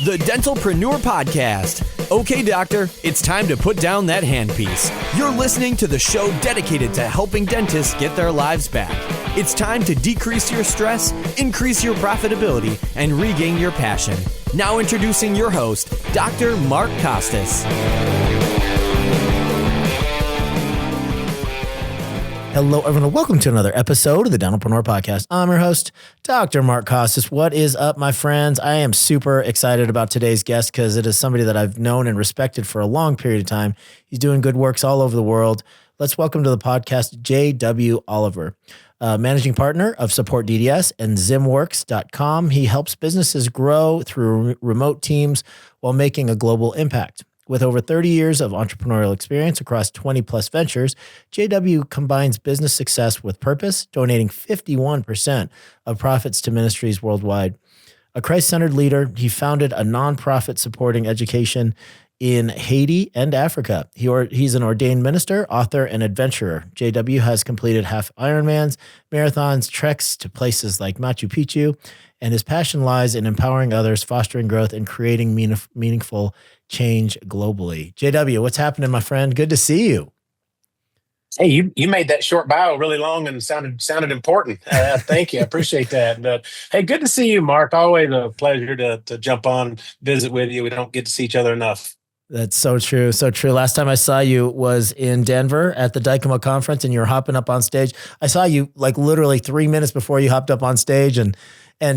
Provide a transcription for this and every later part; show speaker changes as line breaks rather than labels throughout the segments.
The Dentalpreneur Podcast. Okay, doctor, it's time to put down that handpiece. You're listening to the show dedicated to helping dentists get their lives back. It's time to decrease your stress, increase your profitability, and regain your passion. Now introducing your host, Dr. Mark Costas.
Hello, everyone, and welcome to another episode of the Dentalpreneur Podcast. I'm your host, Dr. Mark Costas. What is up, my friends? I am super excited about today's guest because it is somebody that I've known and respected for a long period of time. He's doing good works all over the world. Let's welcome to the podcast, J.W. Oliver, managing partner of SupportDDS and ZimWorx.com. He helps businesses grow through remote teams while making a global impact. With over 30 years of entrepreneurial experience across 20 plus ventures, JW combines business success with purpose, donating 51% of profits to ministries worldwide. A Christ-centered leader, he founded a nonprofit supporting education in Haiti and Africa. He's an ordained minister, author, and adventurer. JW has completed half Ironmans, marathons, treks to places like Machu Picchu, and his passion lies in empowering others, fostering growth, and creating meaningful change globally. JW, what's happening, my friend? Good to see you.
Hey, you made that short bio really long and sounded important. Thank you. I appreciate that. But hey, good to see you, Mark. Always a pleasure to jump on, visit with you. We don't get to see each other enough.
That's so true. So true. Last time I saw you was in Denver at the Dykema conference, and you were hopping up on stage. I saw you like literally 3 minutes before you hopped up on stage, and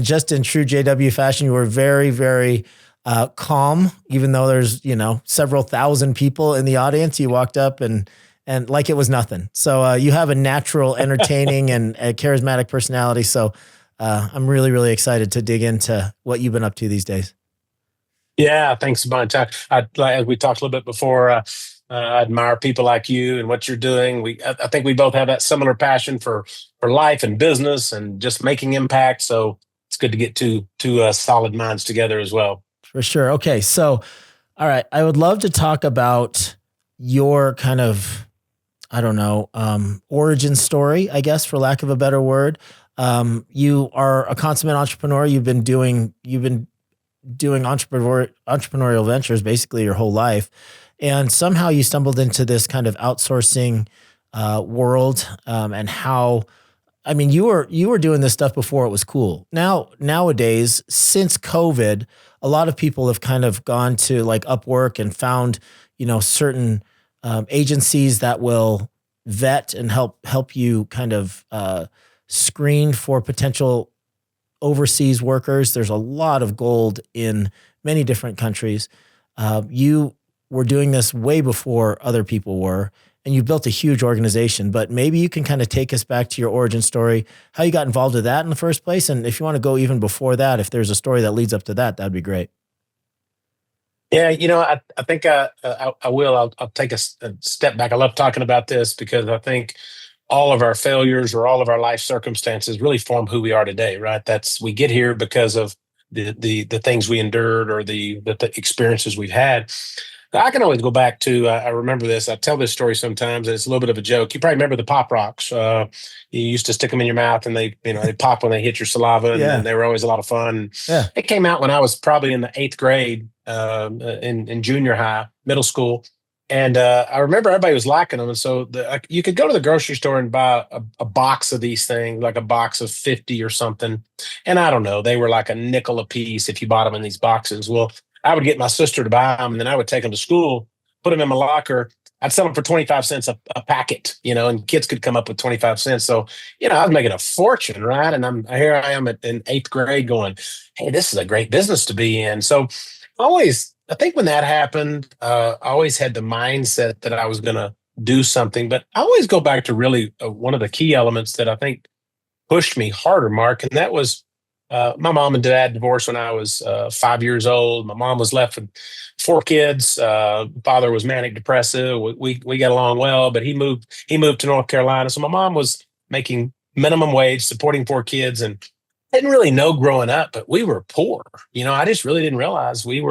just in true JW fashion, you were very, very calm, even though there's, several thousand people in the audience. You walked up and like it was nothing. So you have a natural, entertaining and a charismatic personality. So I'm really, really excited to dig into what you've been up to these days.
Yeah, thanks a bunch. As we talked a little bit before, I admire people like you and what you're doing. I think we both have that similar passion for life and business and just making impact. So it's good to get two solid minds together as well.
For sure. Okay. So, all right. I would love to talk about your kind of, origin story, I guess, for lack of a better word. You are a consummate entrepreneur. You've been doing entrepreneurial ventures basically your whole life. And somehow you stumbled into this kind of outsourcing world, and how, you were doing this stuff before it was cool. Nowadays, since COVID, a lot of people have kind of gone to like Upwork and found, certain agencies that will vet and help you kind of screen for potential overseas workers. There's a lot of gold in many different countries. You were doing this way before other people were, and you built a huge organization, but maybe you can kind of take us back to your origin story, how you got involved with that in the first place. And if you want to go even before that, if there's a story that leads up to that, that'd be great.
Yeah, I think I will. I'll take a step back. I love talking about this because I think all of our failures or all of our life circumstances really form who we are today, right? We get here because of the things we endured or the experiences we've had. I can always go back to, I remember this, I tell this story sometimes, and it's a little bit of a joke. You probably remember the Pop Rocks. You used to stick them in your mouth and they pop when they hit your saliva, and they were always a lot of fun. Yeah. It came out when I was probably in the 8th grade, in junior high, middle school. And I remember everybody was liking them. And so you could go to the grocery store and buy a box of these things, like a box of 50 or something. And I don't know, they were like a nickel a piece if you bought them in these boxes. Well, I would get my sister to buy them, and then I would take them to school, put them in my locker. I'd sell them for 25 cents a packet, and kids could come up with 25 cents. So, I was making a fortune, right? And here I am in 8th grade going, hey, this is a great business to be in. So I think when that happened, I always had the mindset that I was going to do something, but I always go back to really one of the key elements that I think pushed me harder, Mark. And that was, my mom and dad divorced when I was 5 years old. My mom was left with 4 kids. Father was manic depressive. We got along well, but he moved to North Carolina. So my mom was making minimum wage, supporting 4 kids, and didn't really know growing up, but we were poor. I just really didn't realize we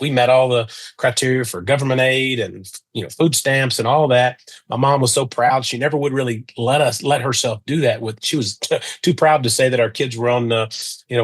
met all the criteria for government aid and, food stamps and all that. My mom was so proud. She never would really let herself do that. She was too proud to say that our kids were on,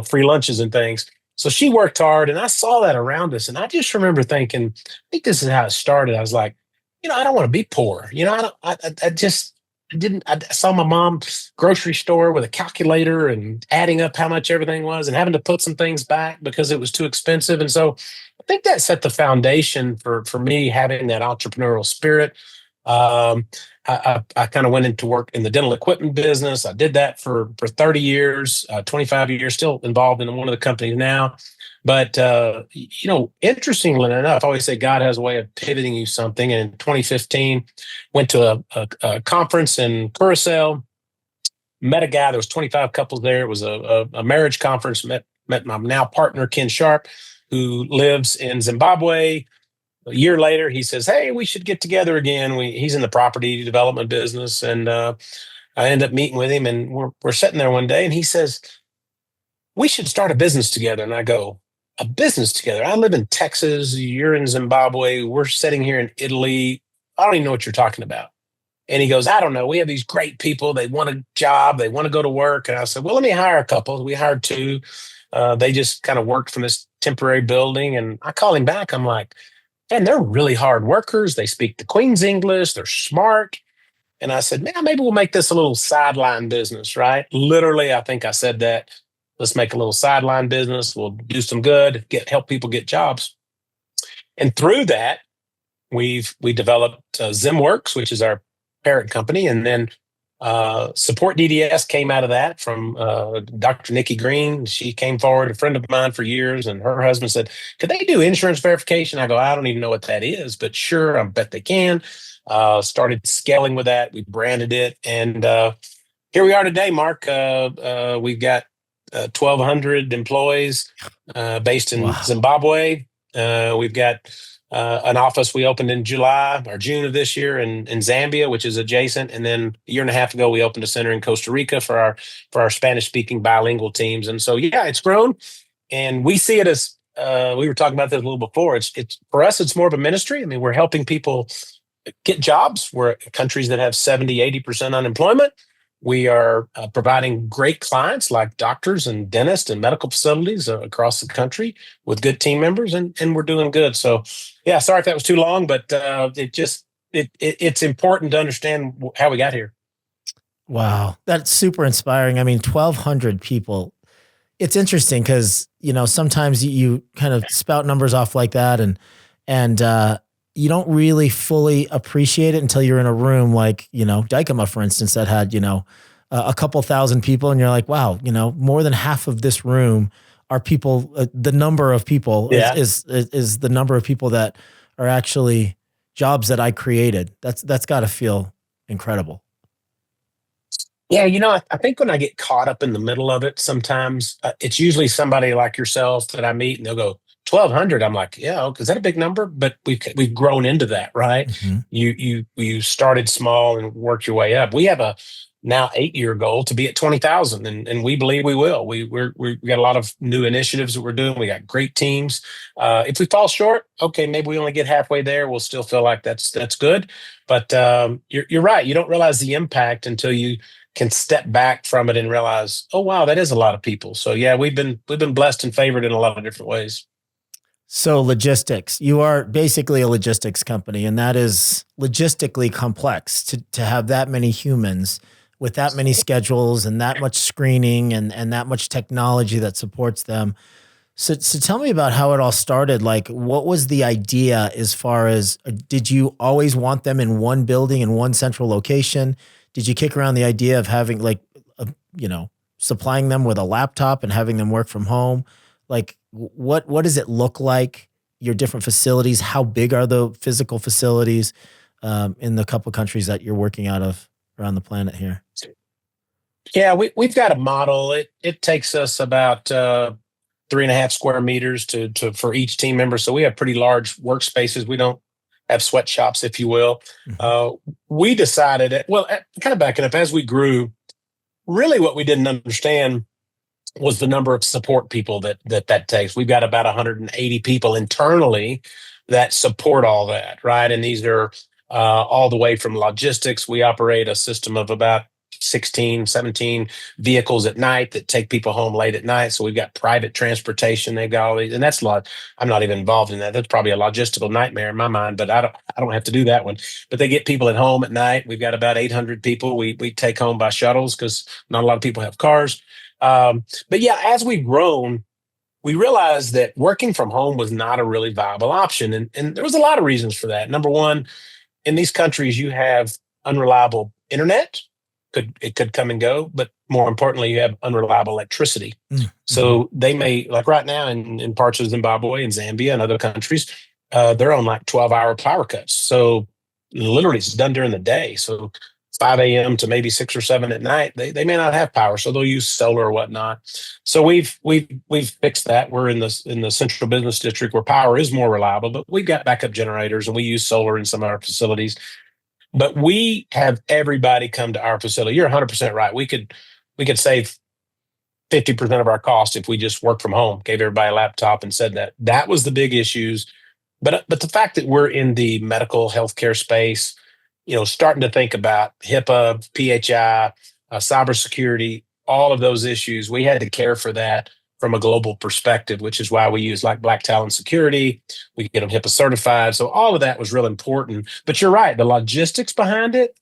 free lunches and things. So she worked hard, and I saw that around us. And I just remember thinking, I think this is how it started. I was like, I don't want to be poor. I just didn't. I saw my mom's grocery store with a calculator and adding up how much everything was and having to put some things back because it was too expensive. And so I think that set the foundation for me having that entrepreneurial spirit. Um, I kind of went into work in the dental equipment business. I did that for 30 years, 25 years, still involved in one of the companies now. But, interestingly enough, I always say God has a way of pivoting you something. And in 2015, went to a conference in Curacao, met a guy. There was 25 couples there. It was a marriage conference. Met my now partner, Ken Sharp, who lives in Zimbabwe. A year later, he says, "Hey, we should get together again." He's in the property development business, and I end up meeting with him, and we're sitting there one day, and he says, "We should start a business together." And I go, "A business together? I live in Texas. You're in Zimbabwe. We're sitting here in Italy. I don't even know what you're talking about." And he goes, "I don't know. We have these great people. They want a job. They want to go to work." And I said, "Well, let me hire a couple." We hired two. They just kind of worked from this temporary building, and I call him back. I'm like, "And they're really hard workers. They speak the Queen's English. They're smart." And I said, "Man, maybe we'll make this a little sideline business," right? Literally, I think I said that. Let's make a little sideline business. We'll do some good, help people get jobs. And through that, we developed ZimWorx, which is our parent company. And then SupportDDS came out of that from Dr. Nikki Green. She came forward, a friend of mine for years, and her husband said, "Could they do insurance verification?" I go, "I don't even know what that is, but sure, I bet they can." Started scaling with that. We branded it. And here we are today, Mark. We've got 1,200 employees based in Zimbabwe. We've got an office we opened in July or June of this year in Zambia, which is adjacent. And then a year and a half ago, we opened a center in Costa Rica for our Spanish-speaking bilingual teams. And so, yeah, it's grown. And we see it as, we were talking about this a little before, it's for us, it's more of a ministry. I mean, we're helping people get jobs. We're countries that have 70, 80% unemployment. We are providing great clients like doctors and dentists and medical facilities across the country with good team members, and we're doing good. So, yeah, sorry if that was too long, but it's important to understand how we got here.
Wow, that's super inspiring. I mean, 1,200 people. It's interesting because sometimes you kind of spout numbers off like that, and you don't really fully appreciate it until you're in a room like, Dykema, for instance, that had, a couple thousand people, and you're like, wow, more than half of this room are people. The number of people is the number of people that are actually jobs that I created. That's got to feel incredible.
Yeah, I think when I get caught up in the middle of it, sometimes it's usually somebody like yourself that I meet, and they'll go, 1,200. I'm like, yeah, is that a big number? But we've grown into that, right? Mm-hmm. You started small and worked your way up. We have a now 8-year goal to be at 20,000, and we believe we will. We got a lot of new initiatives that we're doing. We got great teams. If we fall short, okay, maybe we only get halfway there. We'll still feel like that's good. But you're right. You don't realize the impact until you can step back from it and realize, oh wow, that is a lot of people. So yeah, we've been blessed and favored in a lot of different ways.
So logistics, you are basically a logistics company, and that is logistically complex to have that many humans with that many schedules and that much screening and that much technology that supports them. So tell me about how it all started. Like, what was the idea as far as, did you always want them in one building in one central location? Did you kick around the idea of having supplying them with a laptop and having them work from home? Like, what does it look like, your different facilities? How big are the physical facilities in the couple countries that you're working out of around the planet here?
Yeah, we've got a model. It takes us about 3.5 square meters to for each team member. So we have pretty large workspaces. We don't have sweatshops, if you will. Mm-hmm. We decided, kind of backing up, as we grew, really what we didn't understand was the number of support people that takes. We've got about 180 people internally that support all that, right? And these are all the way from logistics. We operate a system of about 16, 17 vehicles at night that take people home late at night. So we've got private transportation. They've got all these, and that's a lot. I'm not even involved in that. That's probably a logistical nightmare in my mind, but I don't have to do that one. But they get people at home at night. We've got about 800 people we take home by shuttles because not a lot of people have cars. But yeah, as we've grown, we realized that working from home was not a really viable option. And there was a lot of reasons for that. Number one, in these countries, you have unreliable internet. It could come and go, but more importantly, you have unreliable electricity. Mm-hmm. So they may, like right now in parts of Zimbabwe and Zambia and other countries, they're on like 12-hour power cuts. So literally it's done during the day. So 5 a.m. to maybe 6 or 7 at night, they may not have power, so they'll use solar or whatnot. So we've fixed that. We're in the central business district where power is more reliable, but we've got backup generators and we use solar in some of our facilities. But we have everybody come to our facility. You're 100% right. We could save 50% of our cost if we just work from home, gave everybody a laptop and said that was the big issues. But the fact that we're in the medical healthcare space, starting to think about HIPAA, PHI, cybersecurity, all of those issues, we had to care for that from a global perspective, which is why we use like Black Talent Security. We get them HIPAA certified. So all of that was real important. But you're right, the logistics behind it.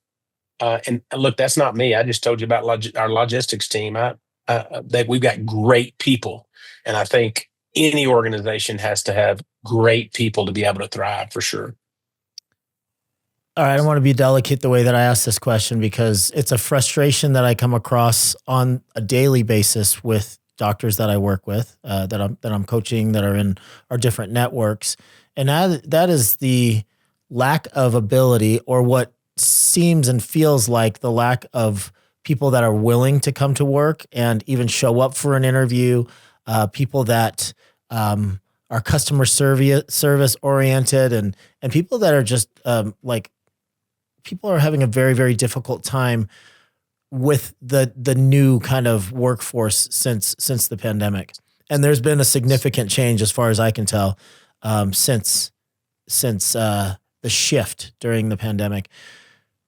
And look, that's not me. I just told you about our logistics team. That we've got great people. And I think any organization has to have great people to be able to thrive for sure.
All right, I want to be delicate the way that I ask this question because it's a frustration that I come across on a daily basis with doctors that I work with, that I'm coaching, that are in our different networks, and that is the lack of ability, or what seems and feels like the lack of people that are willing to come to work and even show up for an interview. People that are customer service oriented, and people that are just people are having a very, very difficult time with the new kind of workforce since the pandemic. And there's been a significant change, as far as I can tell, since the shift during the pandemic.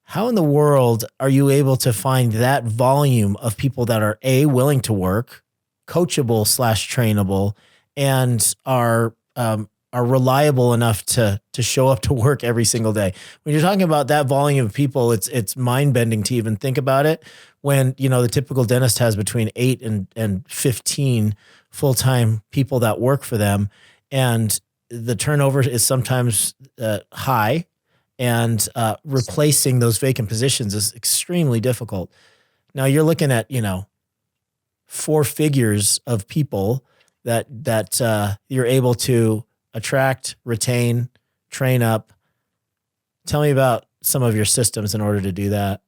How in the world are you able to find that volume of people that are willing to work, coachable / trainable, and are reliable enough to show up to work every single day? When you're talking about that volume of people, it's mind bending to even think about it. When, the typical dentist has between 8 and 15 full-time people that work for them, and the turnover is sometimes high, and replacing those vacant positions is extremely difficult. Now you're looking at, 4 figures of people that you're able to attract, retain, train up. Tell me about some of your systems in order to do that.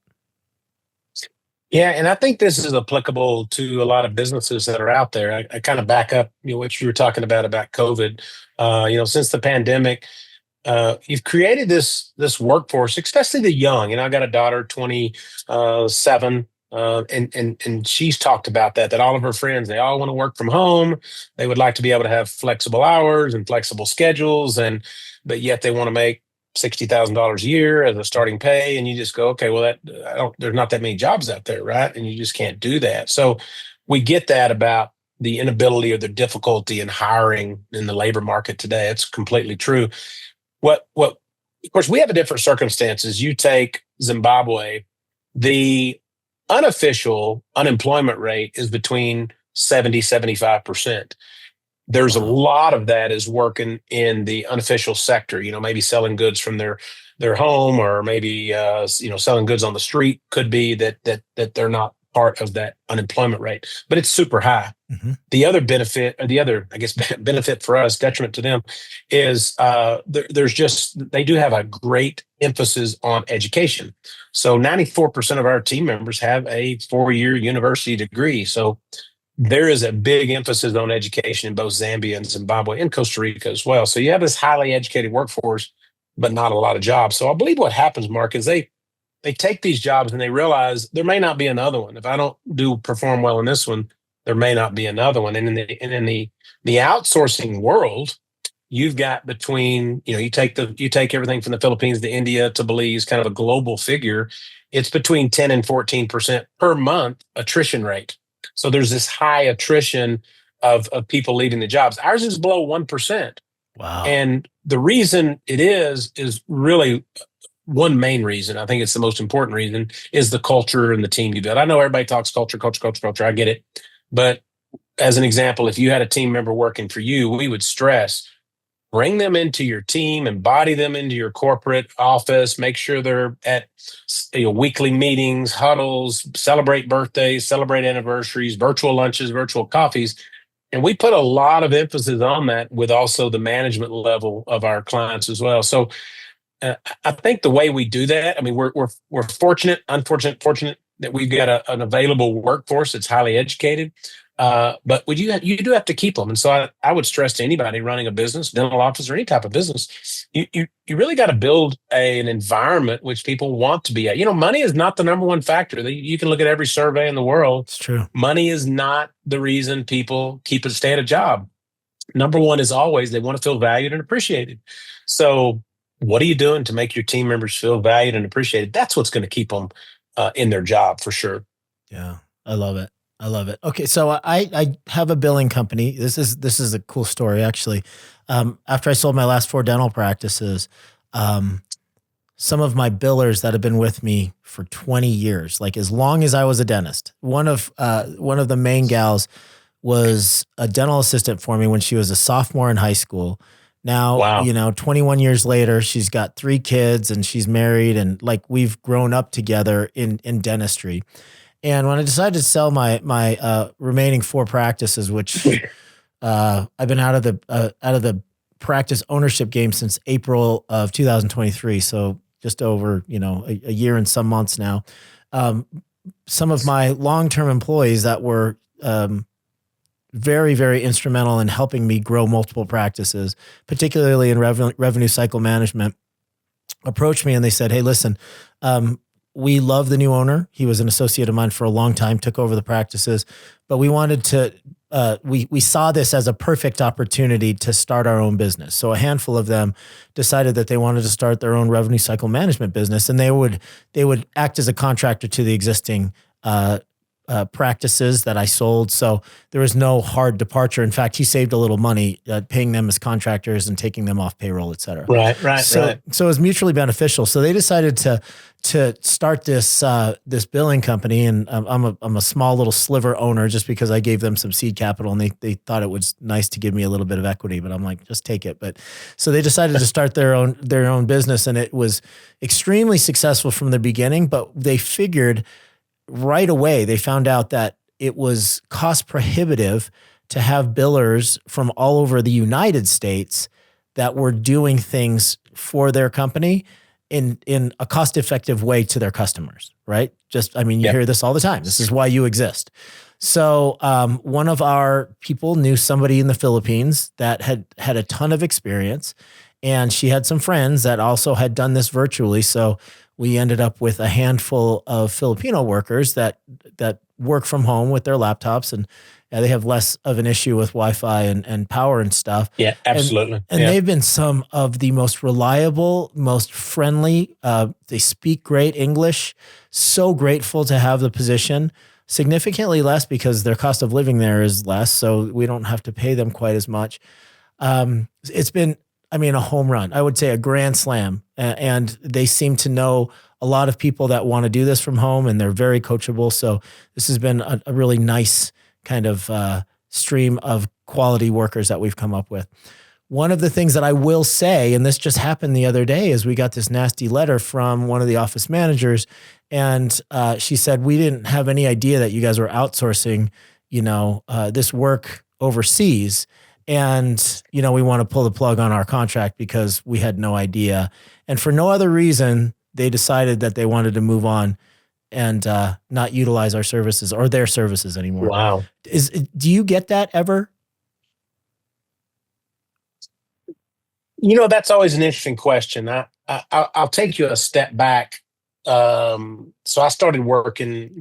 Yeah, and I think this is applicable to a lot of businesses that are out there. I kind of back up, what you were talking about COVID. Since the pandemic, you've created this workforce, especially the young. I got a daughter, 27. And she's talked about that all of her friends, they all want to work from home. They would like to be able to have flexible hours and flexible schedules, but yet they want to make $60,000 a year as a starting pay. And you just go, okay, well, there's not that many jobs out there, right? And you just can't do that. So we get that about the inability or the difficulty in hiring in the labor market today. It's completely true. Of course, we have a different circumstances. You take Zimbabwe, the unofficial unemployment rate is between 75%. There's a lot of that is working in the unofficial sector, maybe selling goods from their home, or maybe, selling goods on the street. Could be that they're not part of that unemployment rate, but it's super high. Mm-hmm. The other benefit, or the other, I guess, benefit for us, detriment to them, is they do have a great emphasis on education. So 94% of our team members have a 4-year university degree. So there is a big emphasis on education in both Zambia and Zimbabwe and Costa Rica as well. So you have this highly educated workforce, but not a lot of jobs. So I believe what happens, Mark, is they take these jobs and they realize there may not be another one. If I don't perform well in this one, there may not be another one. And in the outsourcing world, you've got between, you take everything from the Philippines to India to Belize, kind of a global figure. it's between 10 and 14% per month attrition rate. So there's this high attrition of people leaving the jobs. Ours is below 1%.
Wow.
And the reason it is really one main reason. I think it's the most important reason is the culture and the team you build. I know everybody talks culture. I get it. But as an example, if you had a team member working for you, we would stress, bring them into your team, embody them into your corporate office, make sure they're at weekly meetings, huddles, celebrate birthdays, celebrate anniversaries, virtual lunches, virtual coffees. And we put a lot of emphasis on that with also the management level of our clients as well. So I think the way we do that, I mean, we're fortunate that we've got an available workforce that's highly educated. But you do have to keep them. And so I would stress to anybody running a business, dental office, or any type of business, you really got to build an environment which people want to be at. Money is not the number one factor. You can look at every survey in the world.
It's true.
Money is not the reason people stay at a job. Number one is always they want to feel valued and appreciated. So what are you doing to make your team members feel valued and appreciated? That's what's going to keep them in their job for sure.
Yeah, I love it. Okay, so I have a billing company. This is a cool story, actually. After I sold my last 4 dental practices, some of my billers that have been with me for 20 years, like as long as I was a dentist, one of the main gals was a dental assistant for me when she was a sophomore in high school. Now,
wow.
21 years later, she's got 3 kids and she's married, and like we've grown up together in dentistry. And when I decided to sell my remaining 4 practices, which I've been out of the practice ownership game since April of 2023, so just over a year and some months now. Some of my long-term employees that were very, very instrumental in helping me grow multiple practices, particularly in revenue cycle management, approached me and they said, "Hey, listen, we love the new owner. He was an associate of mine for a long time, took over the practices, but we wanted to, we saw this as a perfect opportunity to start our own business." So a handful of them decided that they wanted to start their own revenue cycle management business, and they would act as a contractor to the existing practices that I sold. So there was no hard departure. In fact, he saved a little money paying them as contractors and taking them off payroll, et cetera.
Right.
So it was mutually beneficial. So they decided to start this billing company, and I'm a small little sliver owner just because I gave them some seed capital, and they thought it was nice to give me a little bit of equity, but I'm like, just take it. But so they decided to start their own business, and it was extremely successful from the beginning. But they figured right away, they found out that it was cost prohibitive to have billers from all over the United States that were doing things for their company in a cost-effective way to their customers, right? You hear this all the time. This is why you exist. So one of our people knew somebody in the Philippines that had a ton of experience, and she had some friends that also had done this virtually. So we ended up with a handful of Filipino workers that work from home with their laptops, and they have less of an issue with Wi-Fi and power and stuff.
Yeah, absolutely.
And they've been some of the most reliable, most friendly. They speak great English. So grateful to have the position. Significantly less because their cost of living there is less, so we don't have to pay them quite as much. It's been, a home run. I would say a grand slam. And they seem to know a lot of people that want to do this from home, and they're very coachable. So this has been a really nice kind of stream of quality workers that we've come up with. One of the things that I will say, and this just happened the other day, is we got this nasty letter from one of the office managers, and she said, "We didn't have any idea that you guys were outsourcing, this work overseas. And, we want to pull the plug on our contract because we had no idea." And for no other reason, they decided that they wanted to move on and not utilize our services or their services anymore.
Wow.
Do you get that ever?
That's always an interesting question. I'll take you a step back. So I started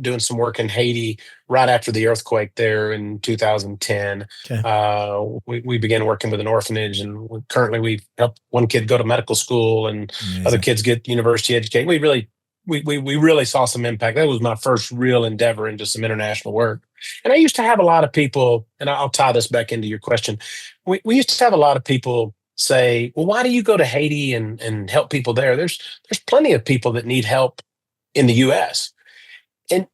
doing some work in Haiti right after the earthquake there in 2010.
Okay.
We began working with an orphanage, and currently we help one kid go to medical school and
Amazing.
other kids get university education. We really we really saw some impact. That was my first real endeavor into some international work. And I used to have a lot of people, and I'll tie this back into your question. We used to have a lot of people say, well, why do you go to Haiti and help people there? There's plenty of people that need help in the US. And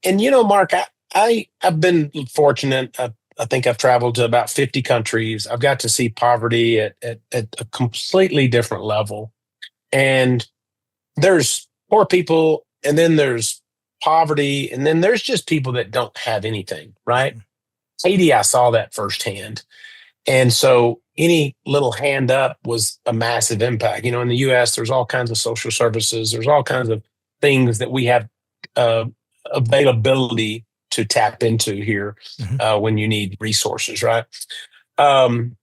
Mark, I've been fortunate. I think I've traveled to about 50 countries. I've got to see poverty at a completely different level. And there's poor people, and then there's poverty, and then there's just people that don't have anything, right? Haiti, I saw that firsthand. And so any little hand up was a massive impact. In the US, there's all kinds of social services. There's all kinds of things that we have availability to tap into here when you need resources, right? And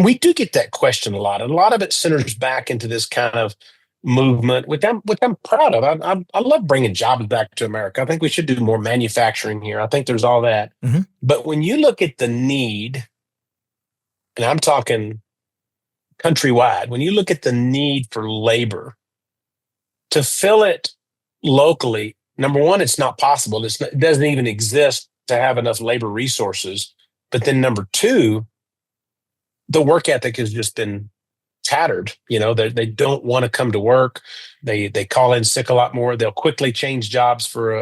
we do get that question a lot. And a lot of it centers back into this kind of movement, which I'm proud of. I love bringing jobs back to America. I think we should do more manufacturing here. I think there's all that. But when you look at the need, and I'm talking countrywide, when you look at the need for labor to fill it locally, number one, it's not possible. It doesn't even exist to have enough labor resources. But then number two, the work ethic has just been tattered. They don't want to come to work. They call in sick a lot more. They'll quickly change jobs for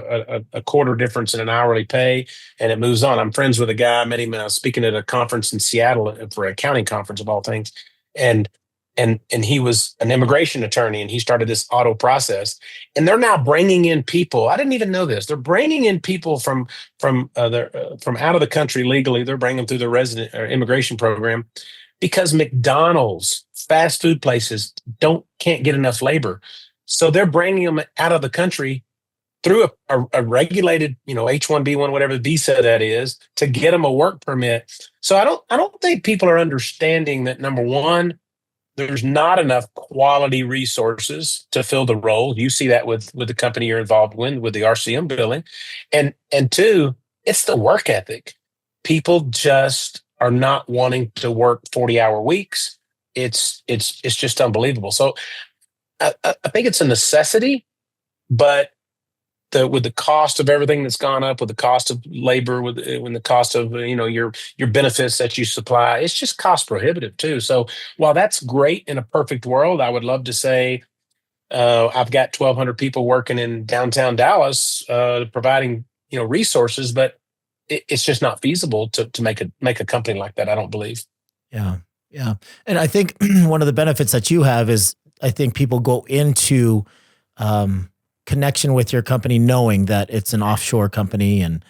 a quarter difference in an hourly pay, and it moves on. I'm friends with a guy. I met him. I was speaking at a conference in Seattle for an accounting conference of all things, and he was an immigration attorney, and he started this auto process. And they're now bringing in people. I didn't even know this. They're bringing in people from out of the country legally. They're bringing them through the resident or immigration program because McDonald's, fast food places can't get enough labor. So they're bringing them out of the country through a regulated, H-1B1, whatever visa that is, to get them a work permit. So I don't think people are understanding that, number one, there's not enough quality resources to fill the role. You see that with the company you're involved with the RCM billing. And two, it's the work ethic. People just are not wanting to work 40-hour weeks. It's just unbelievable. So I think it's a necessity, but with the cost of everything that's gone up, with the cost of labor, with the cost of your benefits that you supply, it's just cost prohibitive too. So while that's great in a perfect world, I would love to say I've got 1,200 people working in downtown Dallas providing resources, but it's just not feasible to make a company like that, I don't believe.
Yeah. Yeah. And I think one of the benefits that you have is I think people go into connection with your company knowing that it's an offshore company and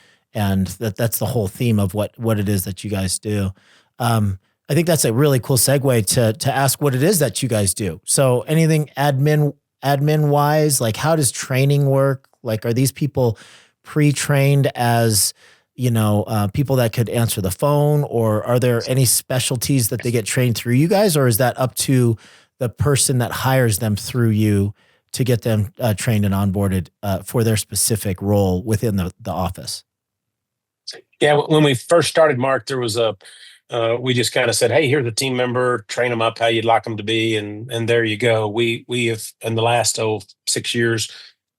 that's the whole theme of what it is that you guys do. I think that's a really cool segue to ask what it is that you guys do. So anything admin wise, like how does training work? Like, are these people pre-trained as people that could answer the phone, or are there any specialties that they get trained through you guys, or is that up to the person that hires them through you to get them trained and onboarded for their specific role within the office?
Yeah, when we first started, Mark, there was we just kind of said, hey, here's a team member, train them up how you'd like them to be, and there you go. We have, in the last 6 years,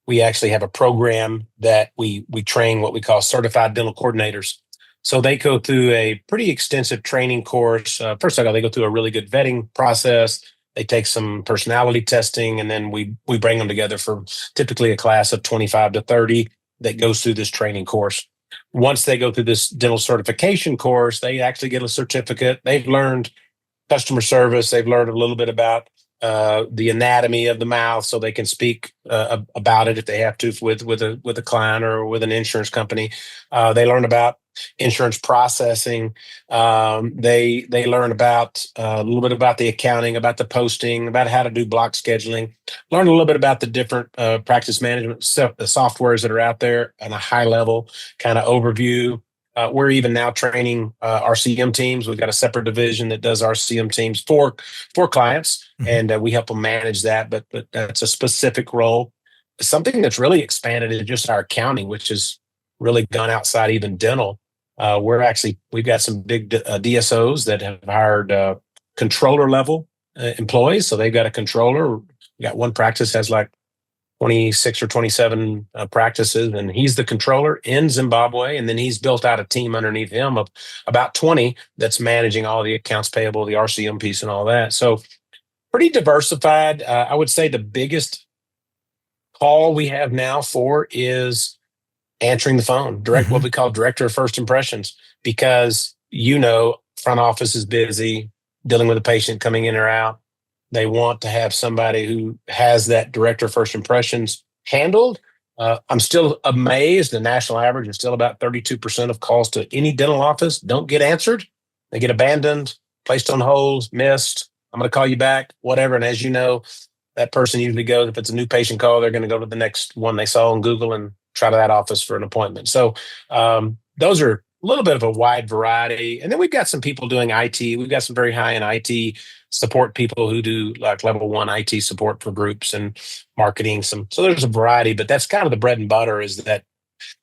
we actually have a program that we train what we call certified dental coordinators. So they go through a pretty extensive training course. First of all, they go through a really good vetting process. They take some personality testing, and then we bring them together for typically a class of 25 to 30 that goes through this training course. Once they go through this dental certification course, they actually get a certificate. They've learned customer service. They've learned a little bit about the anatomy of the mouth, so they can speak about it if they have to with a client or with an insurance company. They learn about insurance processing. They learn about a little bit about the accounting, about the posting, about how to do block scheduling. Learn a little bit about the different practice management the softwares that are out there on a high level kind of overview. We're even now training RCM teams. We've got a separate division that does RCM teams for clients, and we help them manage that. But that's a specific role. Something that's really expanded is just our accounting, which has really gone outside even dental. We've got some big DSOs that have hired controller level employees. So they've got a controller. We got one practice has like 26 or 27 practices, and he's the controller in Zimbabwe. And then he's built out a team underneath him of about 20 that's managing all the accounts payable, the RCM piece, and all that. So pretty diversified. I would say the biggest call we have now for is answering the phone, what we call director of first impressions, because front office is busy dealing with a patient coming in or out. They want to have somebody who has that director of first impressions handled. I'm still amazed. The national average is still about 32% of calls to any dental office don't get answered. They get abandoned, placed on hold, missed. I'm going to call you back, whatever. And as you know, that person usually goes, if it's a new patient call, they're going to go to the next one they saw on Google and try to that office for an appointment. So those are a little bit of a wide variety. And then we've got some people doing IT. We've got some very high-end IT support people who do like level 1 IT support for groups and marketing. So there's a variety, but that's kind of the bread and butter, is that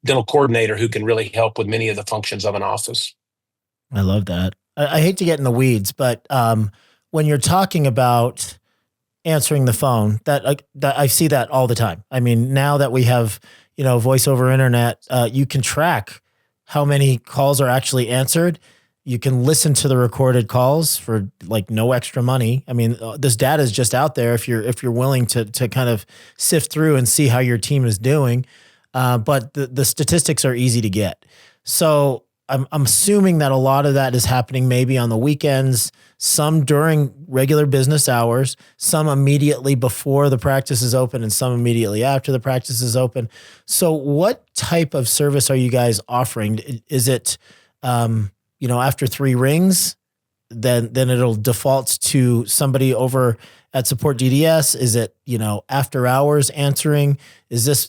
dental coordinator who can really help with many of the functions of an office.
I love that. I hate to get in the weeds, but when you're talking about answering the phone, that I see that all the time. I mean, now that we have, voice over internet, you can track how many calls are actually answered. You can listen to the recorded calls for like no extra money. I mean, this data is just out there if you're willing to kind of sift through and see how your team is doing. But the statistics are easy to get. So I'm assuming that a lot of that is happening maybe on the weekends, some during regular business hours, some immediately before the practice is open, and some immediately after the practice is open. So what type of service are you guys offering? Is it, after 3 rings, then it'll default to somebody over at SupportDDS? Is it, after hours answering?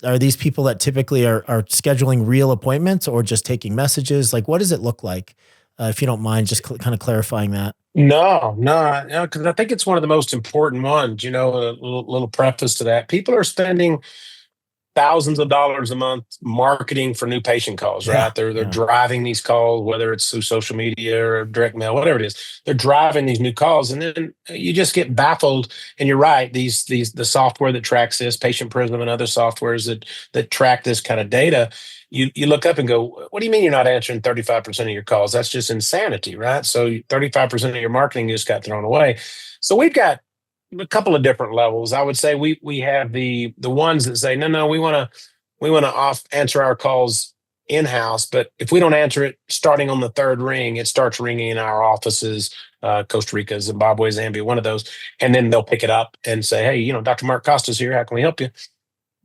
Are these people that typically are scheduling real appointments or just taking messages? Like, what does it look like? If you don't mind just kind of clarifying that.
No, because I think it's one of the most important ones. A little preface to that. People are spending thousands of dollars a month marketing for new patient calls, right? They're driving these calls, whether it's through social media or direct mail, whatever it is. They're driving these new calls, and then you just get baffled. And you're right; the software that tracks this, Patient Prism and other softwares that track this kind of data, you look up and go, "What do you mean you're not answering 35% of your calls? That's just insanity, right?" So 35% of your marketing just got thrown away. So we've got a couple of different levels. I would say we have the ones that say, no, we want to answer our calls in-house, but if we don't answer it starting on the 3rd ring, it starts ringing in our offices, Costa Rica, Zimbabwe, Zambia, one of those, and then they'll pick it up and say, hey, Dr. Mark Costa's here. How can we help you?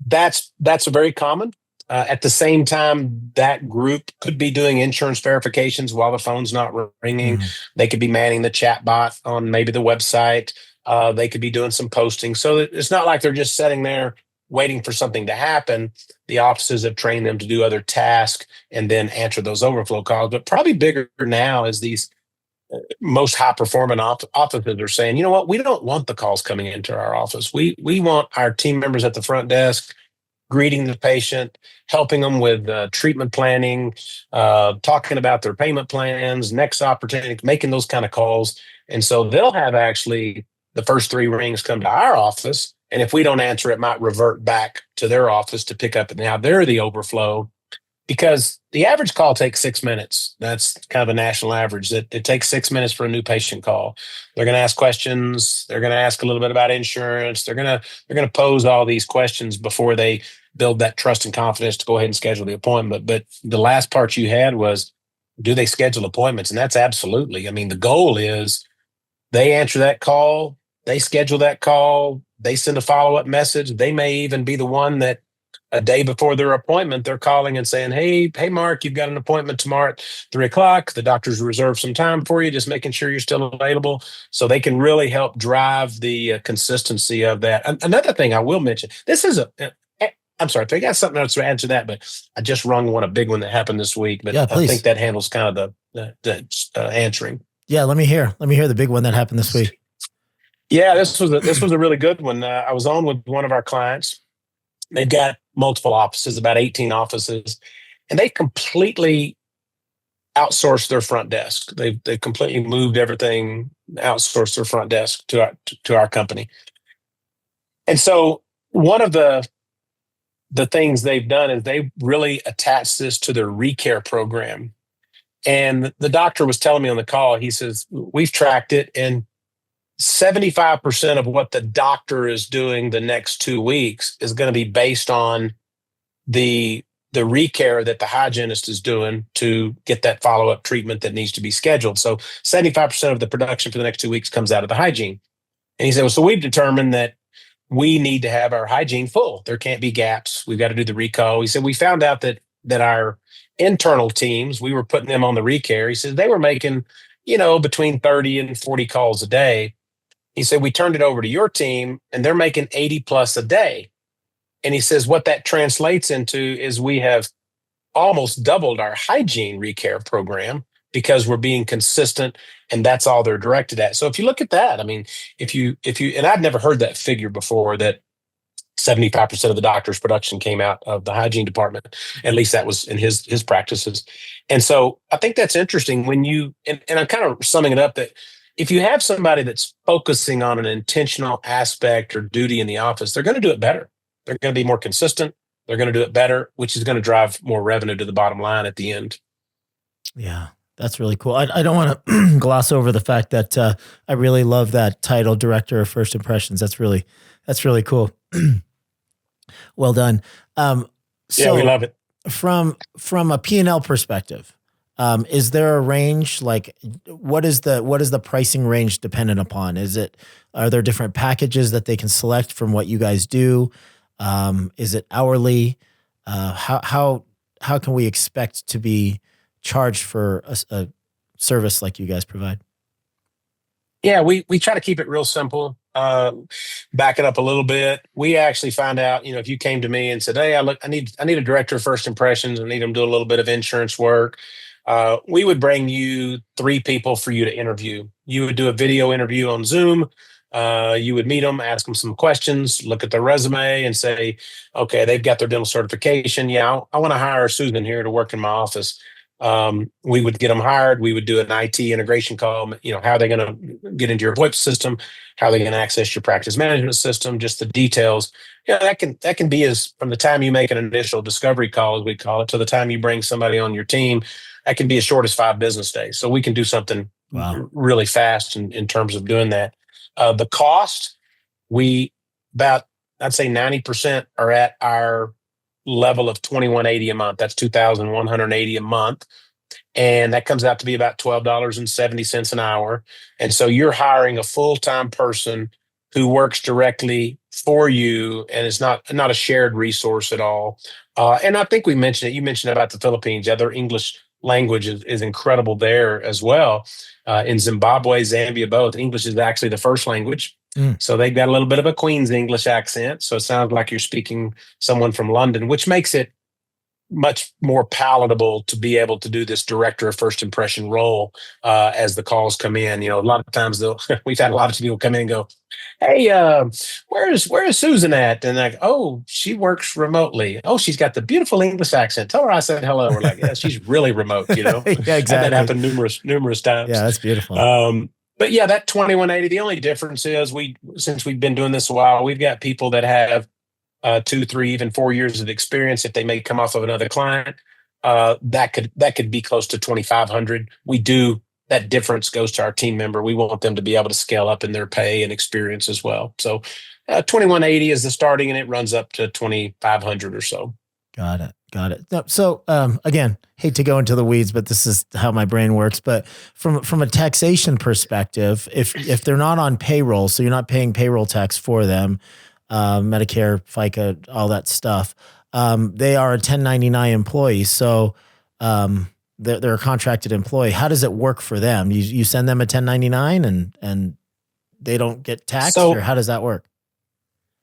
That's very common. At the same time, that group could be doing insurance verifications while the phone's not ringing. They could be manning the chat bot on maybe the website. They could be doing some posting. So it's not like they're just sitting there waiting for something to happen. The offices have trained them to do other tasks and then answer those overflow calls. But probably bigger now is these most high-performing offices are saying, you know what, we don't want the calls coming into our office. We want our team members at the front desk greeting the patient, helping them with treatment planning, talking about their payment plans, next opportunity, making those kind of calls. And so they'll have actually the first 3 rings come to our office. And if we don't answer, it might revert back to their office to pick up. And now they're the overflow, because the average call takes 6 minutes. That's kind of a national average. It takes 6 minutes for a new patient call. They're going to ask questions. They're going to ask a little bit about insurance. They're going to pose all these questions before they build that trust and confidence to go ahead and schedule the appointment. But the last part you had was, do they schedule appointments? And that's absolutely. I mean, the goal is they answer that call. They schedule that call. They send a follow-up message. They may even be the one that a day before their appointment, they're calling and saying, hey, Mark, you've got an appointment tomorrow at 3:00. The doctor's reserved some time for you, just making sure you're still available. So they can really help drive the consistency of that. Another thing I will mention, I'm sorry, I got something else to add to that, but I just rung a big one that happened this week. But I think that handles kind of the answering.
Yeah, let me hear the big one that happened this week.
Yeah, this was a really good one. I was on with one of our clients. They've got multiple offices, about 18 offices, and they completely outsourced their front desk. They've completely moved everything, outsourced their front desk to our company. And so one of the the things they've done is they really attached this to their recare program. And the doctor was telling me on the call, he says, we've tracked it, and 75% of what the doctor is doing the next 2 weeks is going to be based on the recare that the hygienist is doing to get that follow-up treatment that needs to be scheduled. So 75% of the production for the next 2 weeks comes out of the hygiene. And he said, well, so we've determined that we need to have our hygiene full. There can't be gaps. We've got to do the recall. He said, we found out that our internal teams, we were putting them on the recare. He said, they were making, between 30 and 40 calls a day. He said, we turned it over to your team and they're making 80 plus a day. And he says, what that translates into is we have almost doubled our hygiene recare program because we're being consistent, and that's all they're directed at. So if you look at that, I mean, if you, and I'd never heard that figure before, that 75% of the doctor's production came out of the hygiene department. At least that was in his practices. And so I think that's interesting when and I'm kind of summing it up, that if you have somebody that's focusing on an intentional aspect or duty in the office, they're going to do it better. They're going to be more consistent. They're going to do it better, which is going to drive more revenue to the bottom line at the end.
Yeah, that's really cool. I don't want to gloss over the fact that I really love that title, Director of First Impressions. That's really cool. Well done. So
yeah, we love it.
From a P&L perspective, is there a range? Like, what is the pricing range dependent upon? Are there different packages that they can select from what you guys do? Is it hourly? How can we expect to be charged for a service like you guys provide?
Yeah, we try to keep it real simple. Back it up a little bit. We actually find out, if you came to me and said, hey, I need a director of first impressions. I need them to do a little bit of insurance work. We would bring you 3 people for you to interview. You would do a video interview on Zoom. You would meet them, ask them some questions, look at their resume and say, okay, they've got their dental certification. Yeah, I want to hire Susan here to work in my office. We would get them hired. We would do an IT integration call. How are they going to get into your VoIP system? How are they going to access your practice management system? Just the details. Yeah, that can be as from the time you make an initial discovery call, as we call it, to the time you bring somebody on your team. That can be as short as 5 business days. So we can do something really fast in terms of doing that. The cost, I'd say 90% are at our level of $2,180 a month. That's $2,180 a month. And that comes out to be about $12.70 an hour. And so you're hiring a full-time person who works directly for you, and it's not a shared resource at all. And I think we mentioned it. You mentioned about the Philippines. Yeah, their English language is incredible there as well. In Zimbabwe, Zambia, both, English is actually the first language. So they've got a little bit of a Queen's English accent. So it sounds like you're speaking someone from London, which makes it much more palatable to be able to do this director of first impression role as the calls come in. A lot of times we've had a lot of people come in and go, hey, where is Susan at? And like, oh, she works remotely. Oh, she's got the beautiful English accent. Tell her I said hello. We're like, yeah, she's really remote,
Yeah, exactly.
And that happened numerous times.
Yeah, that's beautiful.
But yeah, that 2180, the only difference is since we've been doing this a while, we've got people that have 2, 3, even 4 years of experience. If they may come off of another client, that could be close to 2,500. That difference goes to our team member. We want them to be able to scale up in their pay and experience as well. So 2180 is the starting, and it runs up to 2,500 or so.
Got it. So again, hate to go into the weeds, but this is how my brain works. But from a taxation perspective, if they're not on payroll, so you're not paying payroll tax for them, Medicare, FICA, all that stuff, they are a 1099 employee. So they're a contracted employee. How does it work for them? You send them a 1099 and they don't get taxed, or how does that work?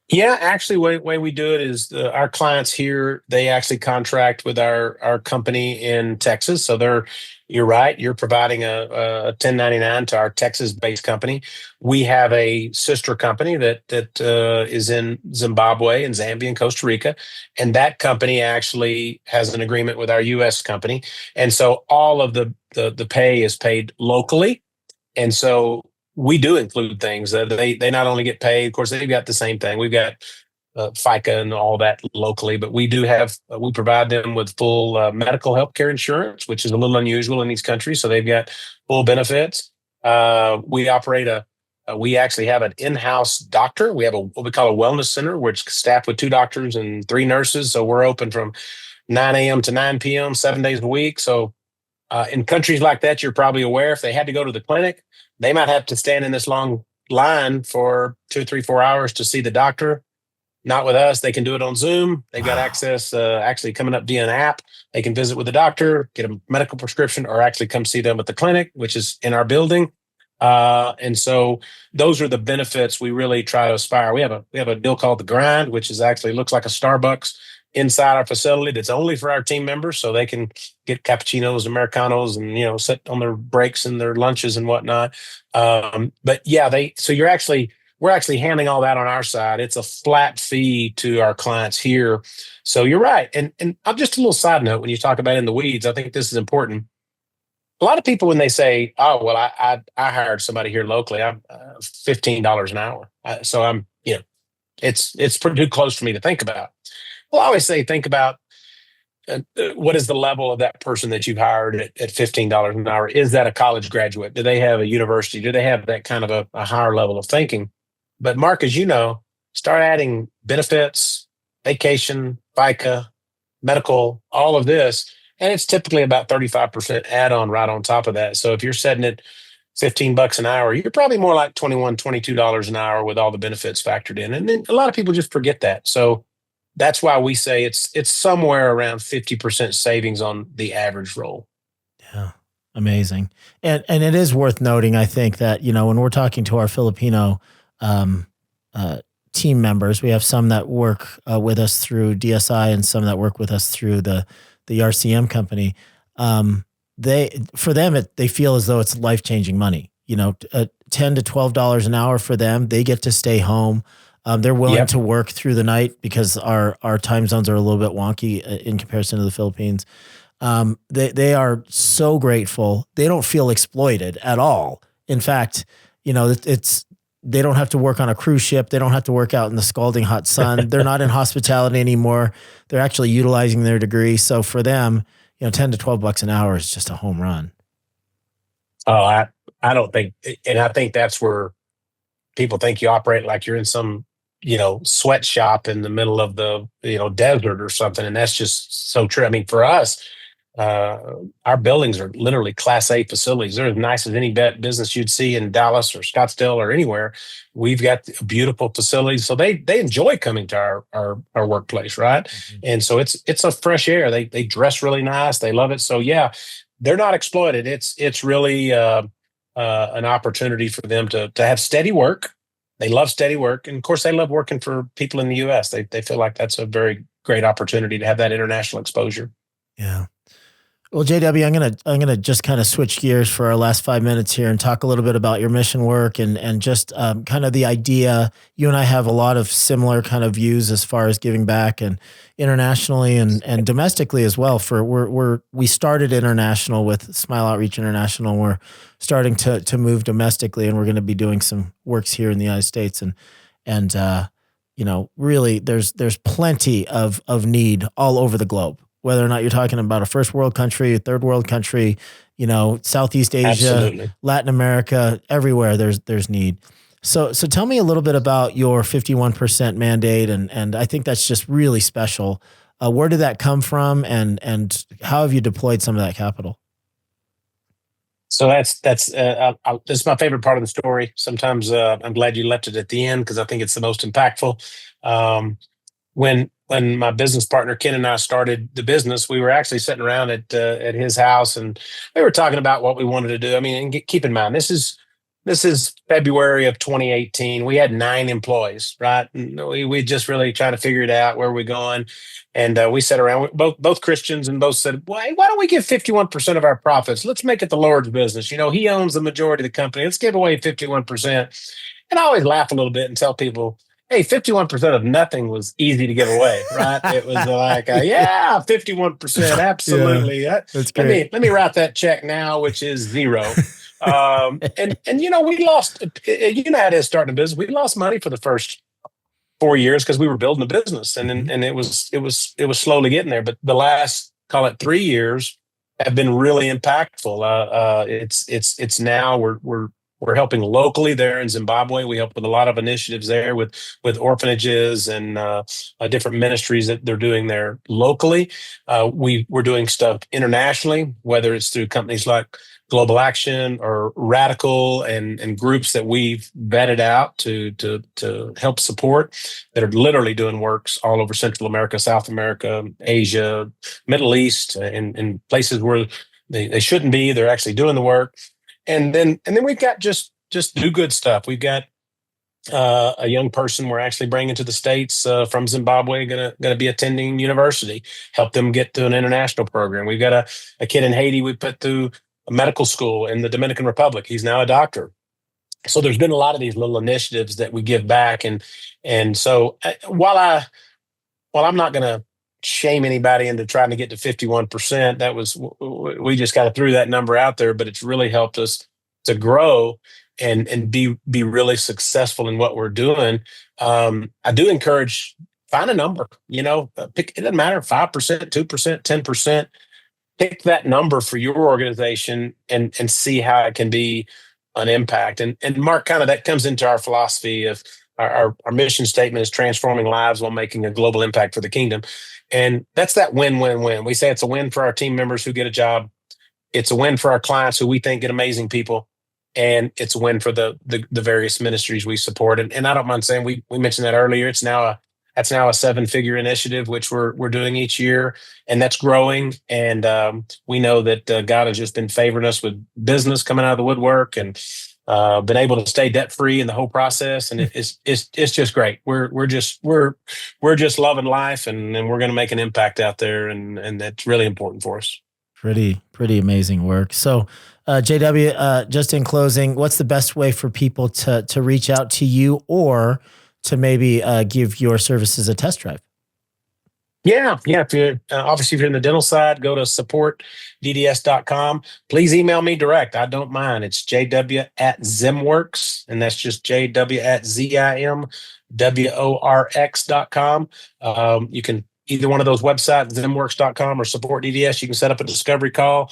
Yeah, actually, way we do it is our clients here, they actually contract with our company in Texas. So you're right, you're providing a 1099 to our Texas-based company. We have a sister company that is in Zimbabwe and Zambia and Costa Rica, and that company actually has an agreement with our U.S. company. And so all of the pay is paid locally. And so we do include things that they not only get paid. Of course, they've got the same thing. We've got FICA and all that locally, but we do have, we provide them with full medical healthcare insurance, which is a little unusual in these countries. So they've got full benefits. We operate we actually have an in-house doctor. We have what we call a wellness center, which is staffed with 2 doctors and 3 nurses. So we're open from 9 a.m. to 9 p.m., 7 days a week. So in countries like that, you're probably aware if they had to go to the clinic, they might have to stand in this long line for 2, 3, 4 hours to see the doctor. Not with us. They can do it on Zoom. They've got access actually coming up via an app. They can visit with the doctor, get a medical prescription, or actually come see them at the clinic, which is in our building. And so those are the benefits we really try to aspire. We have a deal called the Grind, which is actually looks like a Starbucks inside our facility that's only for our team members, so they can get cappuccinos, Americanos, and sit on their breaks and their lunches and whatnot. But yeah, we're actually handling all that on our side. It's a flat fee to our clients here. So you're right. And just a little side note, when you talk about in the weeds, I think this is important. A lot of people, when they say, "Oh, well, I hired somebody here locally, I'm $15 an hour," so I'm, it's pretty close for me to think about. Well, I always say, think about what is the level of that person that you've hired at $15 an hour? Is that a college graduate? Do they have a university? Do they have that kind of a higher level of thinking? But Mark, as you know, start adding benefits, vacation, FICA, medical, all of this, and it's typically about 35% add-on right on top of that. So if you're setting it $15 an hour, you're probably more like $21, $22 an hour with all the benefits factored in. And then a lot of people just forget that. So that's why we say it's somewhere around 50% savings on the average role.
Yeah. Amazing. And it is worth noting, I think, that, when we're talking to our Filipino team members, we have some that work with us through DSI and some that work with us through the RCM company. They feel as though it's life-changing money. $10 to $12 an hour for them. They get to stay home. They're willing to work through the night because our time zones are a little bit wonky in comparison to the Philippines. They are so grateful. They don't feel exploited at all. In fact, they don't have to work on a cruise ship. They don't have to work out in the scalding hot sun. They're not in hospitality anymore. They're actually utilizing their degree. So for them, $10 to $12 an hour is just a home run.
Oh, I don't think, and I think that's where people think you operate like you're in some, sweatshop in the middle of the, desert or something. And that's just so true. I mean, for us, our buildings are literally Class A facilities. They're as nice as any business you'd see in Dallas or Scottsdale or anywhere. We've got beautiful facilities, so they enjoy coming to our workplace, right? Mm-hmm. And so it's a fresh air. They dress really nice. They love it. So yeah, they're not exploited. It's really an opportunity for them to have steady work. They love steady work, and of course, they love working for people in the U.S. They feel like that's a very great opportunity to have that international exposure.
Yeah. Well, JW, I'm gonna just kind of switch gears for our last 5 minutes here and talk a little bit about your mission work and just kind of the idea. You and I have a lot of similar kind of views as far as giving back, and internationally and domestically as well. We started international with Smile Outreach International. We're starting to move domestically, and we're going to be doing some works here in the United States. And really, there's plenty of need all over the globe. Whether or not you're talking about a first world country, a third world country, Southeast Asia, Absolutely. Latin America, everywhere there's need. So tell me a little bit about your 51% mandate, and I think that's just really special. Where did that come from, and how have you deployed some of that capital?
So that's this is my favorite part of the story. Sometimes I'm glad you left it at the end because I think it's the most impactful. When my business partner Ken and I started the business, we were actually sitting around at his house, and we were talking about what we wanted to do. I mean, and keep in mind, this is February of 2018. We had 9 employees, right? And we just really trying to figure it out, where we're going. And we sat around, both Christians, and both said, why don't we give 51% of our profits? Let's make it the Lord's business. He owns the majority of the company. Let's give away 51%. And I always laugh a little bit and tell people, hey, 51% of nothing was easy to give away, right? It was like, 51%, absolutely.
Yeah, that's great.
Let me write that check now, which is 0. And we lost. You know how it is starting a business. We lost money for the first 4 years because we were building a business, and it was slowly getting there. But the last, call it 3 years, have been really impactful. It's now we're helping locally there in Zimbabwe. We help with a lot of initiatives there with orphanages and different ministries that they're doing there locally. We're doing stuff internationally, whether it's through companies like Global Action or Radical and groups that we've vetted out to help support, that are literally doing works all over Central America, South America, Asia, Middle East, in places where they shouldn't be. They're actually doing the work. And then we've got just do good stuff. We've got a young person we're actually bringing to the States from Zimbabwe, gonna be attending university, help them get to an international program. We've got a kid in Haiti we put through a medical school in the Dominican Republic. He's now a doctor. So there's been a lot of these little initiatives that we give back, and so while I'm not gonna shame anybody into trying to get to 51%. That was, we just kind of threw that number out there, but it's really helped us to grow and be really successful in what we're doing. I do encourage, find a number, pick, it doesn't matter, 5%, 2%, 10%, pick that number for your organization and see how it can be an impact. And Mark, kind of that comes into our philosophy of our mission statement is transforming lives while making a global impact for the kingdom. And that's that win-win-win. We say it's a win for our team members who get a job. It's a win for our clients who we think get amazing people. And it's a win for the various ministries we support. And I don't mind saying, we mentioned that earlier. That's now a 7-figure initiative, which we're doing each year, and that's growing. And we know that God has just been favoring us with business coming out of the woodwork, and been able to stay debt free in the whole process. And it's just great. We're just loving life, and we're going to make an impact out there, and that's really important for us.
Pretty amazing work. So, JW, just in closing, what's the best way for people to reach out to you, or to maybe give your services a test drive?
Yeah. If you're obviously, if you're in the dental side, go to supportdds.com. Please email me direct. I don't mind. It's JW@ZimWorx, and that's just JW@ZimWorx.com. You can either one of those websites, ZimWorx.com or SupportDDS. You can set up a discovery call.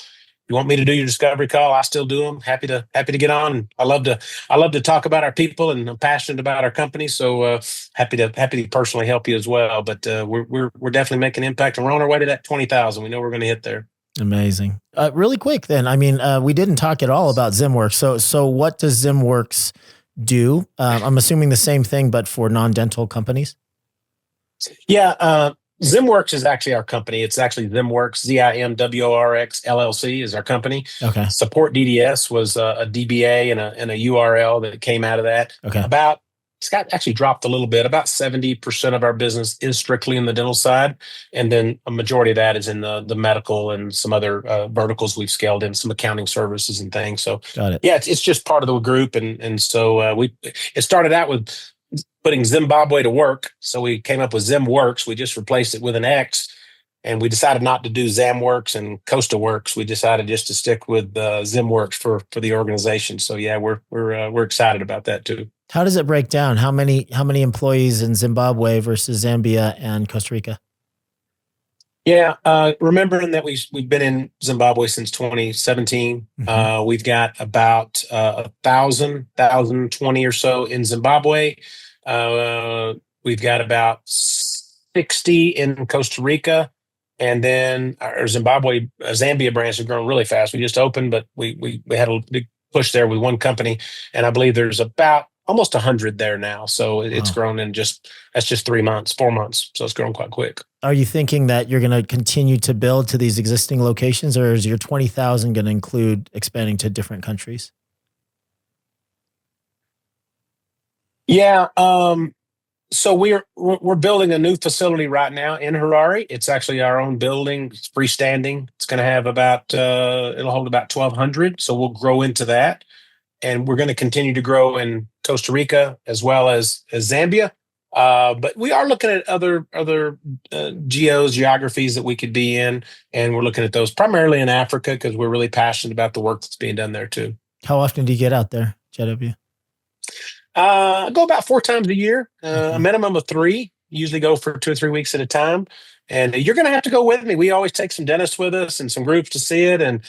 You want me to do your discovery call, I still do them. Happy to get on. I love to talk about our people, and I'm passionate about our company. So happy to personally help you as well. But we're definitely making an impact, and we're on our way to that 20,000. We know we're going to hit there.
Amazing. Really quick then. I mean, we didn't talk at all about ZimWorx. So what does ZimWorx do? I'm assuming the same thing, but for non-dental companies.
Yeah. ZimWorx is actually our company. It's actually ZimWorx, ZimWorx LLC is our company.
Okay.
SupportDDS was a DBA and a URL that came out of that.
Okay.
It's got actually dropped a little bit. About 70% of our business is strictly in the dental side. And then a majority of that is in the medical and some other verticals we've scaled in, some accounting services and things. So
got it.
Yeah, it's just part of the group. And so it started out with putting Zimbabwe to work. So we came up with ZimWorx. We just replaced it with an X, and we decided not to do ZamWorks and Costa Works. We decided just to stick with ZimWorx for the organization. So yeah, we're excited about that too.
How does it break down? How many employees in Zimbabwe versus Zambia and Costa Rica?
Yeah, remembering that we've been in Zimbabwe since 2017. Mm-hmm. We've got about 1,020 or so in Zimbabwe. We've got about 60 in Costa Rica, and then our Zambia branch has grown really fast. We just opened, but we had a big push there with one company, and I believe there's about almost 100 there now. So it's grown in that's just 4 months. So it's grown quite quick.
Are you thinking that you're going to continue to build to these existing locations, or is your 20,000 going to include expanding to different countries? Yeah.
So we're building a new facility right now in Harare. It's actually our own building. It's freestanding. It's going to have it'll hold about 1,200. So we'll grow into that. And we're going to continue to grow in Costa Rica as well as Zambia. But we are looking at other geographies that we could be in. And we're looking at those primarily in Africa, because we're really passionate about the work that's being done there too.
How often do you get out there, JW?
I go about 4 times a year, a minimum of 3. Usually go for 2 or 3 weeks at a time. And you're going to have to go with me. We always take some dentists with us and some groups to see it. And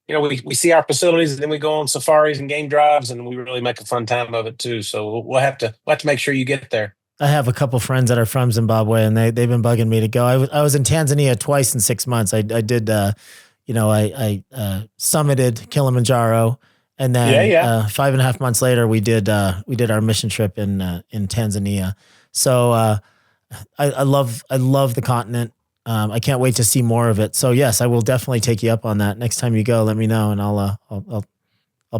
we see our facilities, and then we go on safaris and game drives, and we really make a fun time of it too. So we'll have to make sure you get there.
I have a couple friends that are from Zimbabwe, and they've been bugging me to go. I was in Tanzania twice in 6 months. I did, I summited Kilimanjaro, and then 5.5 months later, we did our mission trip in Tanzania. So I love the continent. I can't wait to see more of it. So yes, I will definitely take you up on that. Next time you go, let me know, and I'll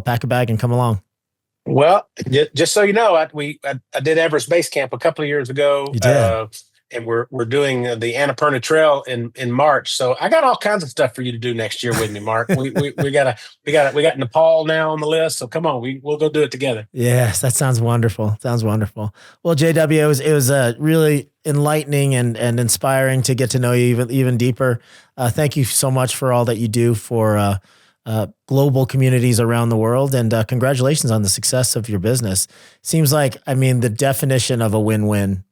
pack a bag and come along.
Well, just so you know, I did Everest Base Camp a couple of years ago.
You did.
And we're doing the Annapurna Trail in March. So I got all kinds of stuff for you to do next year with me, Mark. we got Nepal now on the list. So come on, we'll go do it together.
Yes, that sounds wonderful. Well, JW, it was really enlightening and inspiring to get to know you even deeper. Thank you so much for all that you do for global communities around the world, and congratulations on the success of your business. Seems like, the definition of a win-win,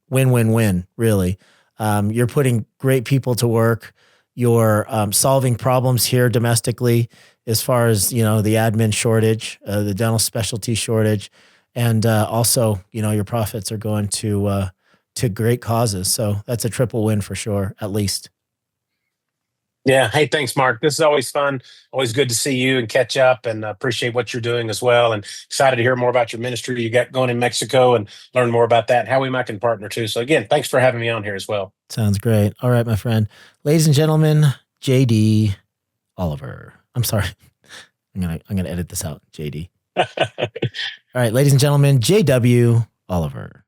really. You're putting great people to work. You're solving problems here domestically, as far as, the admin shortage, the dental specialty shortage, and also, your profits are going to great causes. So that's a triple win for sure, at least.
Yeah. Hey, thanks, Mark. This is always fun. Always good to see you and catch up, and appreciate what you're doing as well. And excited to hear more about your ministry you got going in Mexico, and learn more about that and how we might can partner too. So again, thanks for having me on here as well.
Sounds great. All right, my friend. Ladies and gentlemen, JD Oliver. I'm sorry. I'm gonna edit this out, JD. All right, ladies and gentlemen, JW Oliver.